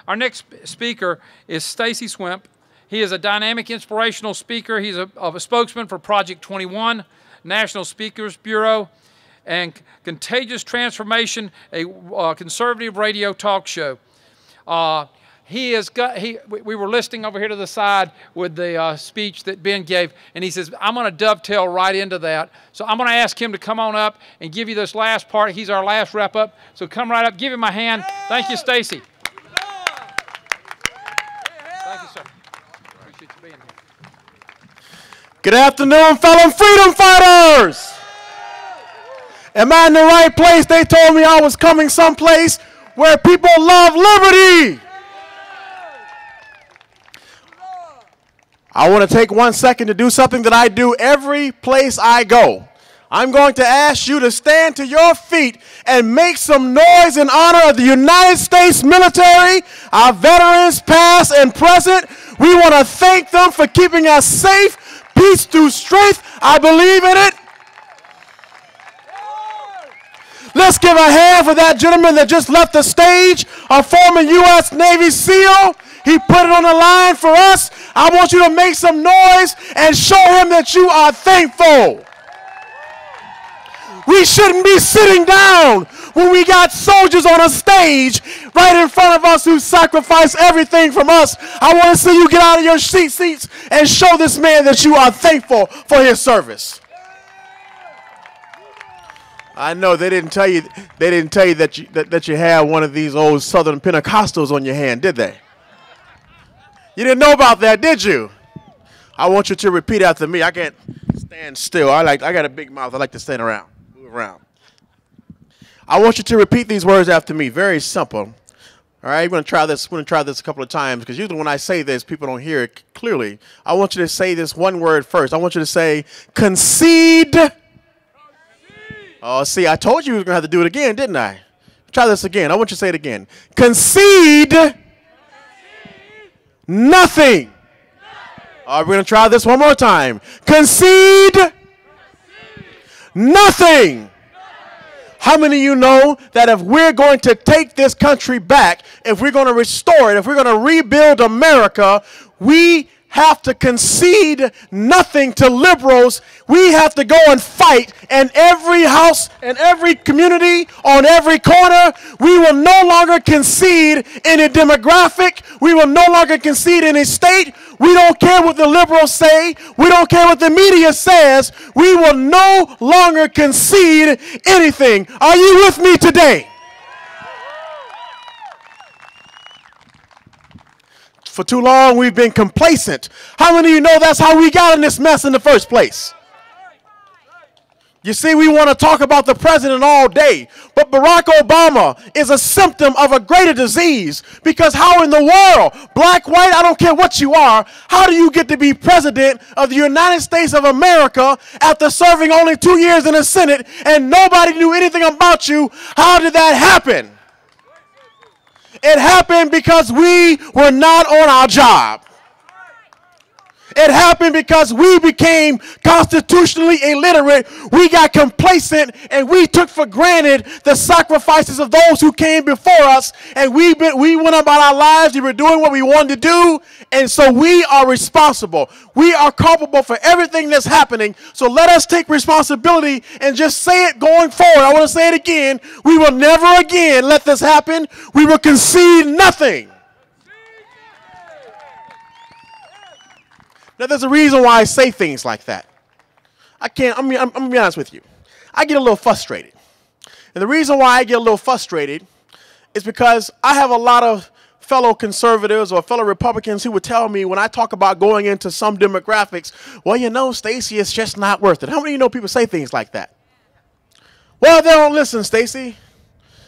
Our next speaker is Stacy Swimp. He is a dynamic, inspirational speaker. He's a spokesman for Project 21, National Speakers Bureau, and Contagious Transformation, a conservative radio talk show. We were listening over here to the side with the speech that Ben gave, and he says, I'm going to dovetail right into that. So I'm going to ask him to come on up and give you this last part. He's our last wrap-up. So come right up, give him a hand. Thank you, Stacy. Thank you, sir. Appreciate you being here. Good afternoon, fellow freedom fighters. Am I in the right place? They told me I was coming someplace where people love liberty. I want to take 1 second to do something that I do every place I go. I'm going to ask you to stand to your feet and make some noise in honor of the United States military, our veterans past and present. We want to thank them for keeping us safe, peace through strength. I believe in it. Let's give a hand for that gentleman that just left the stage, a former U.S. Navy SEAL. He put it on the line for us. I want you to make some noise and show him that you are thankful. We shouldn't be sitting down when we got soldiers on a stage right in front of us who sacrifice everything from us. I want to see you get out of your seats and show this man that you are thankful for his service. I know they didn't tell you that you had one of these old Southern Pentecostals on your hand, did they? You didn't know about that, did you? I want you to repeat after me. I can't stand still. I got a big mouth. I like to stand around, move around. I want you to repeat these words after me. Very simple. All right, we're going to try this. We're going to try this a couple of times because usually when I say this, people don't hear it clearly. I want you to say this one word first. I want you to say concede. Oh, see, I told you we were going to have to do it again, didn't I? Try this again. I want you to say it again. Concede. Nothing. All right, we're going to try this one more time. Concede. Nothing. How many of you know that if we're going to take this country back, if we're going to restore it, if we're going to rebuild America, we have to concede nothing to liberals. We have to go and fight in every house, in every community, on every corner. We will no longer concede any demographic. We will no longer concede any state. We don't care what the liberals say. We don't care what the media says. We will no longer concede anything. Are you with me today? For too long, we've been complacent. How many of you know that's how we got in this mess in the first place? You see, we want to talk about the president all day, but Barack Obama is a symptom of a greater disease because how in the world, black, white, I don't care what you are, how do you get to be president of the United States of America after serving only 2 years in the Senate and nobody knew anything about you? How did that happen? It happened because we were not on our job. It happened because we became constitutionally illiterate. We got complacent and we took for granted the sacrifices of those who came before us. And we went about our lives. We were doing what we wanted to do. And so we are responsible. We are culpable for everything that's happening. So let us take responsibility and just say it going forward. I want to say it again. We will never again let this happen. We will concede nothing. Now, there's a reason why I say things like that. I'm going to be honest with you. I get a little frustrated. And the reason why I get a little frustrated is because I have a lot of fellow conservatives or fellow Republicans who would tell me when I talk about going into some demographics, well, you know, Stacy, it's just not worth it. How many of you know people say things like that? Well, they don't listen, Stacy.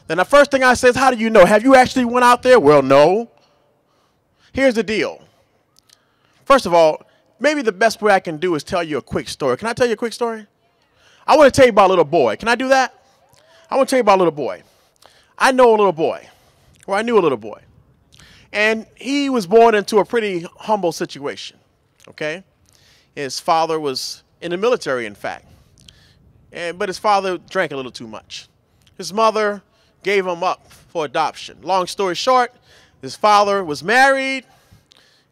Then the first thing I say is, how do you know? Have you actually went out there? Well, no. Here's the deal. First of all, maybe the best way I can do is tell you a quick story. Can I tell you a quick story? I want to tell you about a little boy. Can I do that? I want to tell you about a little boy. I know a little boy, or I knew a little boy. And he was born into a pretty humble situation, okay? His father was in the military, in fact. But his father drank a little too much. His mother gave him up for adoption. Long story short, His father was married,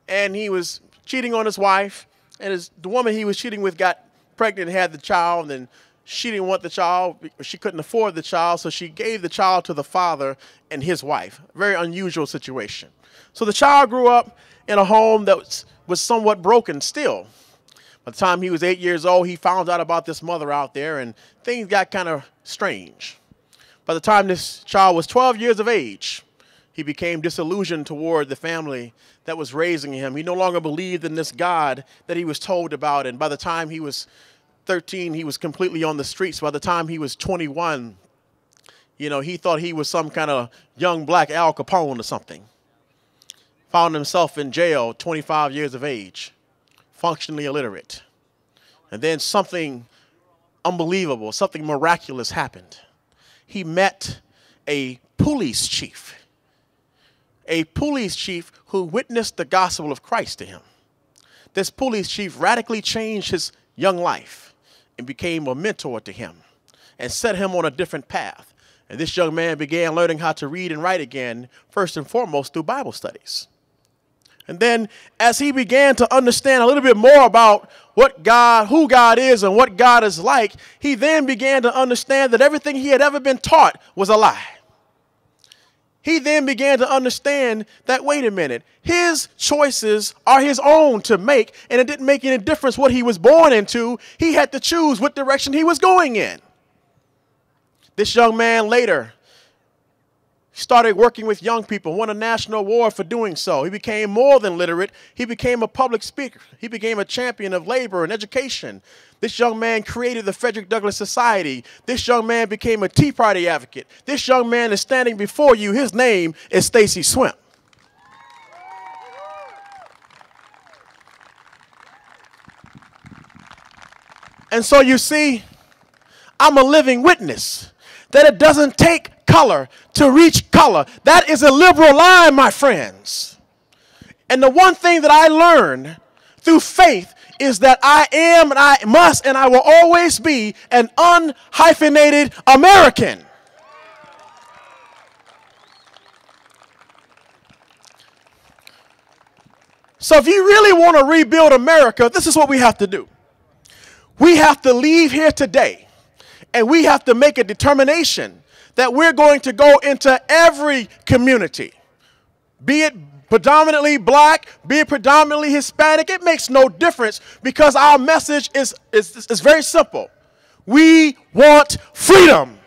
and he was cheating on his wife, and the woman he was cheating with got pregnant and had the child, and she didn't want the child. She couldn't afford the child, so she gave the child to the father and his wife. Very unusual situation. So the child grew up in a home that was somewhat broken still. By the time he was 8 years old, he found out about this mother out there, and things got kind of strange. By the time this child was 12 years of age, he became disillusioned toward the family that was raising him. He no longer believed in this God that he was told about, and by the time he was 13, he was completely on the streets. By the time he was 21, he thought he was some kind of young black Al Capone or something. Found himself in jail, 25 years of age, functionally illiterate. And then something unbelievable, something miraculous happened. He met a police chief who witnessed the gospel of Christ to him. This police chief radically changed his young life and became a mentor to him and set him on a different path. And this young man began learning how to read and write again, first and foremost through Bible studies. And then as he began to understand a little bit more about who God is and what God is like, he then began to understand that everything he had ever been taught was a lie. He then began to understand that, wait a minute, his choices are his own to make, and it didn't make any difference what he was born into. He had to choose what direction he was going in. This young man later started working with young people, won a national award for doing so. He became more than literate. He became a public speaker. He became a champion of labor and education. This young man created the Frederick Douglass Society. This young man became a Tea Party advocate. This young man is standing before you. His name is Stacy Swimp. And so you see, I'm a living witness that it doesn't take color to reach color. That is a liberal lie, my friends. And the one thing that I learned through faith is that I am and I must and I will always be an unhyphenated American. So if you really want to rebuild America, this is what we have to do. We have to leave here today, and we have to make a determination that we're going to go into every community, be it predominantly black, be it predominantly Hispanic. It makes no difference, because our message is very simple. We want freedom.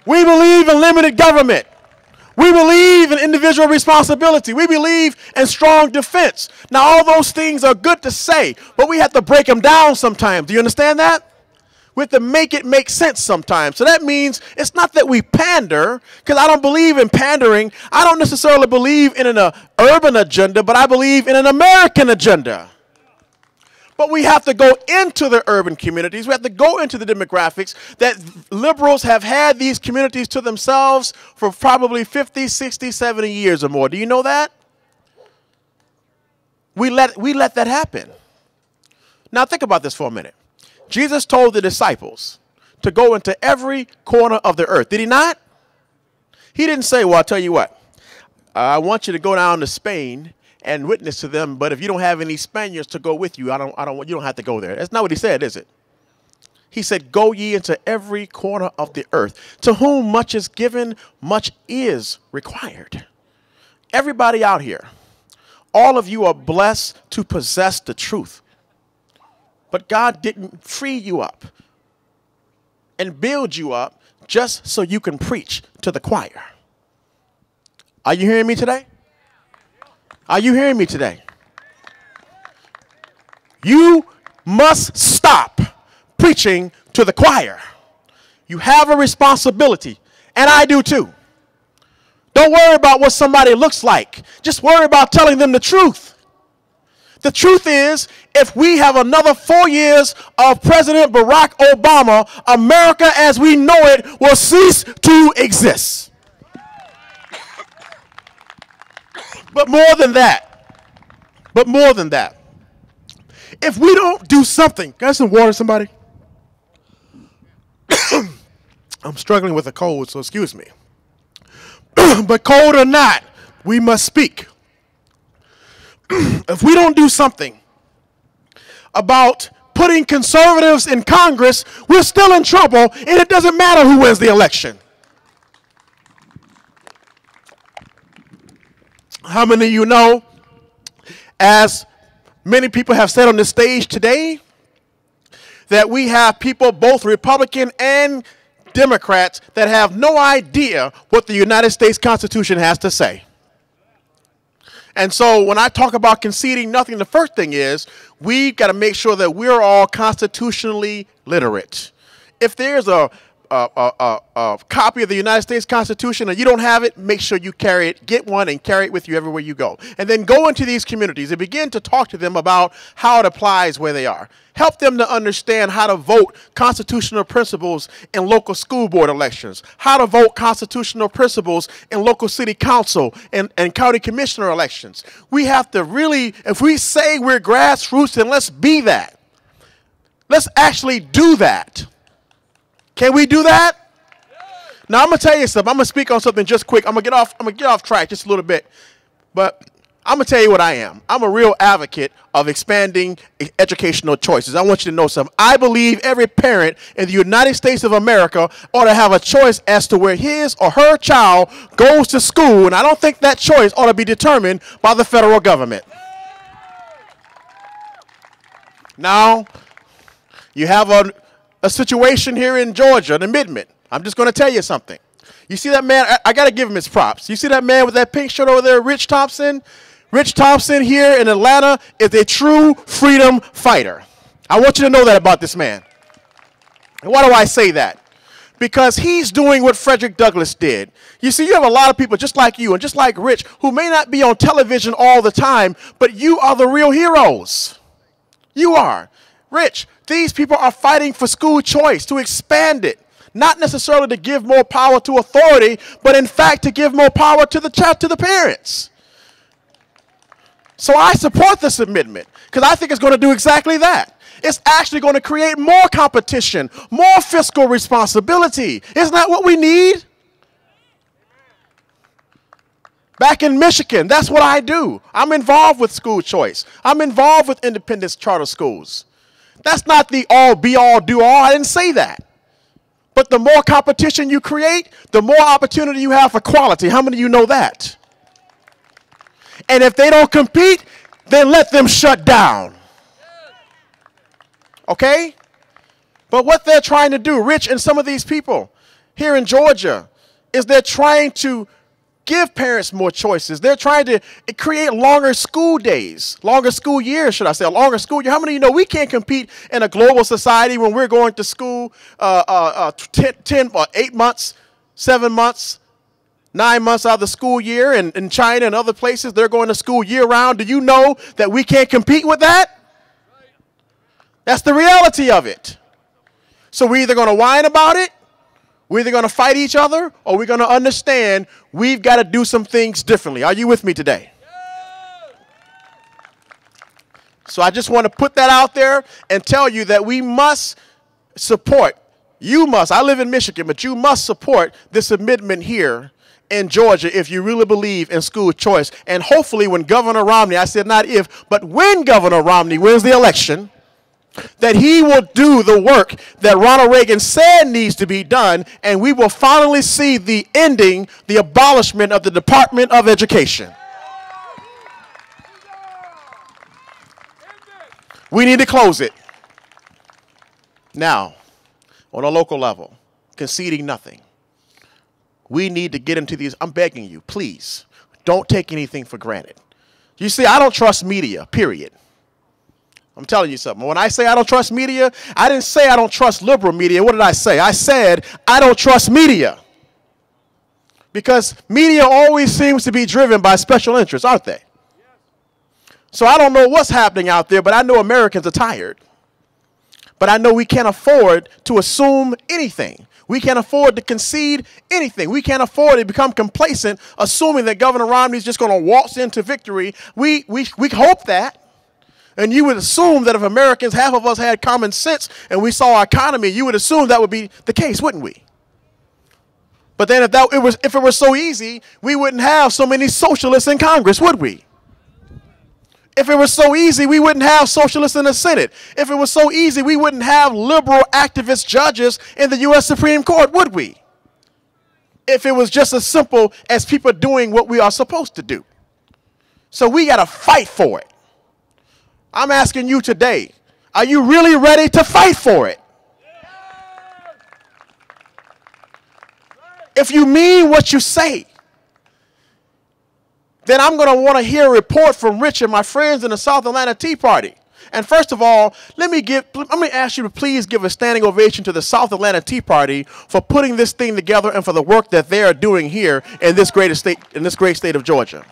We believe in limited government. We believe in individual responsibility. We believe in strong defense. Now, all those things are good to say, but we have to break them down sometimes. Do you understand that? We have to make it make sense sometimes. So that means it's not that we pander, because I don't believe in pandering. I don't necessarily believe in an urban agenda, but I believe in an American agenda. But we have to go into the urban communities. We have to go into the demographics that liberals have had these communities to themselves for probably 50, 60, 70 years or more. Do you know that? We let that happen. Now think about this for a minute. Jesus told the disciples to go into every corner of the earth. Did he not? He didn't say, well, I'll tell you what, I want you to go down to Spain and witness to them, but if you don't have any Spaniards to go with you, you don't have to go there. That's not what he said, is it? He said, go ye into every corner of the earth. To whom much is given, much is required. Everybody out here, all of you are blessed to possess the truth. But God didn't free you up and build you up just so you can preach to the choir. Are you hearing me today? Are you hearing me today? You must stop preaching to the choir. You have a responsibility, and I do too. Don't worry about what somebody looks like. Just worry about telling them the truth. The truth is, if we have another 4 years of President Barack Obama, America as we know it will cease to exist. But more than that, if we don't do something, can I have some water, somebody? I'm struggling with a cold, so excuse me. But cold or not, we must speak. If we don't do something about putting conservatives in Congress, we're still in trouble, and it doesn't matter who wins the election. How many of you know, as many people have said on the stage today, that we have people, both Republican and Democrats, that have no idea what the United States Constitution has to say. And so when I talk about conceding nothing, the first thing is we've got to make sure that we're all constitutionally literate. If there's a copy of the United States Constitution and you don't have it, make sure you carry it, get one and carry it with you everywhere you go. And then go into these communities and begin to talk to them about how it applies where they are. Help them to understand how to vote constitutional principles in local school board elections, how to vote constitutional principles in local city council and county commissioner elections. We have to really, if we say we're grassroots, then let's be that. Let's actually do that. Can we do that? Now I'm gonna tell you something. I'm gonna speak on something just quick. I'm gonna get off track just a little bit, but I'm gonna tell you what I am. I'm a real advocate of expanding educational choices. I want you to know something. I believe every parent in the United States of America ought to have a choice as to where his or her child goes to school, and I don't think that choice ought to be determined by the federal government. Now, you have a situation here in Georgia, the Midland. I'm just going to tell you something. You see that man? I got to give him his props. You see that man with that pink shirt over there, Rich Thompson? Rich Thompson here in Atlanta is a true freedom fighter. I want you to know that about this man. And why do I say that? Because he's doing what Frederick Douglass did. You see, you have a lot of people just like you and just like Rich who may not be on television all the time, but you are the real heroes. You are. Rich, these people are fighting for school choice, to expand it. Not necessarily to give more power to authority, but in fact to give more power to the parents. So I support this amendment because I think it's going to do exactly that. It's actually going to create more competition, more fiscal responsibility. Isn't that what we need? Back in Michigan, that's what I do. I'm involved with school choice. I'm involved with independent charter schools. That's not the all, be all, do all. I didn't say that. But the more competition you create, the more opportunity you have for quality. How many of you know that? And if they don't compete, then let them shut down. Okay? But what they're trying to do, Rich and some of these people here in Georgia, is they're trying to give parents more choices. They're trying to create longer school days, longer school years, should I say, a longer school year. How many of you know we can't compete in a global society when we're going to school 8 months, 7 months, 9 months out of the school year, and in China and other places, they're going to school year-round. Do you know that we can't compete with that? That's the reality of it. So we're either going to whine about it, we're either going to fight each other, or we're going to understand we've got to do some things differently. Are you with me today? So I just want to put that out there and tell you that we must support, you must, I live in Michigan, but you must support this amendment here in Georgia if you really believe in school choice. And hopefully when Governor Romney, I said not if, but when Governor Romney wins the election, that he will do the work that Ronald Reagan said needs to be done, and we will finally see the ending, the abolishment of the Department of Education. We need to close it. Now, on a local level, conceding nothing. We need to get into these. I'm begging you, please, don't take anything for granted. You see, I don't trust media, period. I'm telling you something. When I say I don't trust media, I didn't say I don't trust liberal media. What did I say? I said I don't trust media. Because media always seems to be driven by special interests, aren't they? So I don't know what's happening out there, but I know Americans are tired. But I know we can't afford to assume anything. We can't afford to concede anything. We can't afford to become complacent, assuming that Governor Romney is just going to waltz into victory. We hope that. And you would assume that if Americans, half of us had common sense and we saw our economy, you would assume that would be the case, wouldn't we? But then if it was so easy, we wouldn't have so many socialists in Congress, would we? If it was so easy, we wouldn't have socialists in the Senate. If it was so easy, we wouldn't have liberal activist judges in the U.S. Supreme Court, would we? If it was just as simple as people doing what we are supposed to do. So we got to fight for it. I'm asking you today, are you really ready to fight for it? If you mean what you say, then I'm going to want to hear a report from Rich and my friends in the South Atlanta Tea Party. And first of all, let me ask you to please give a standing ovation to the South Atlanta Tea Party for putting this thing together and for the work that they are doing here in this great state of Georgia.